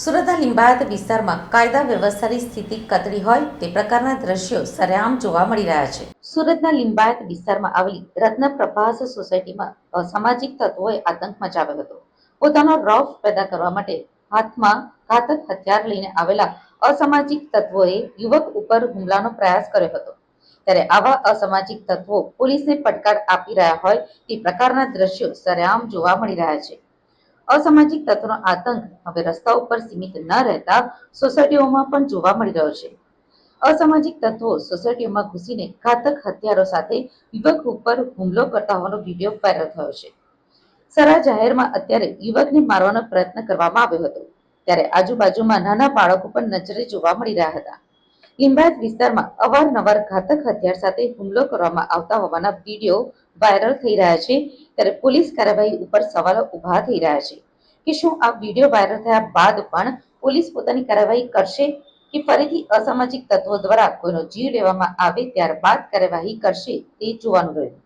સુરતના લિંબાયત વિસ્તારમાં કાયદા વ્યવસ્થાની સ્થિતિ કથળી હોય તે પ્રકારના દ્રશ્યો સરેઆમ જોવા મળી રહ્યા છે. સુરતના લિંબાયત વિસ્તારમાં આવેલી રત્નપ્રભાસ સોસાયટીમાં અસામાજિક તત્વોએ આતંક મચાવ્યો હતો. પોતાનો રૌફ પેદા કરવા માટે હાથમાં ઘાતક હથિયાર લઈને આવેલા અસામાજિક તત્વોએ યુવક ઉપર હુમલાનો પ્રયાસ કર્યો હતો. ત્યારે આવા અસામાજિક તત્વો પોલીસને પડકાર આપી રહ્યા હોય તે પ્રકારના દ્રશ્યો સરેઆમ જોવા મળી રહ્યા છે. અસામાજિક તત્વોનો આતંક હવે રસ્તા ઉપર સીમિત ન રહેતા સોસાયટીઓમાં પણ જોવા મળી રહ્યો છે. અસામાજિક તત્વો સોસાયટીઓમાં ઘૂસીને ઘાતક હથિયારો સાથે યુવક ઉપર હુમલો કરતા હોવાનો વિડીયો વાયરલ થયો છે. સરા જાહેરમાં અત્યારે યુવકને મારવાનો પ્રયત્ન કરવામાં આવ્યો હતો, ત્યારે આજુબાજુમાં નાના બાળકો પણ નજરે જોવા મળી રહ્યા હતા. લિંબાયત વિસ્તારમાં અવારનવાર ઘાતક હથિયાર સાથે હુમલો કરવામાં આવતા હોવાના વિડીયો વાયરલ થઈ રહ્યા છે. ત્યારે પોલીસ કાર્યવાહી ઉપર સવાલો ઉભા થઈ રહ્યા છે કે શું આ વિડીયો વાયરલ થયા બાદ પણ પોલીસ પોતાની કાર્યવાહી કરશે કે ફરીથી અસામાજિક તત્વો દ્વારા કોઈનો જીવ લેવામાં આવે ત્યારબાદ કાર્યવાહી કરશે તે જોવાનું રહ્યું.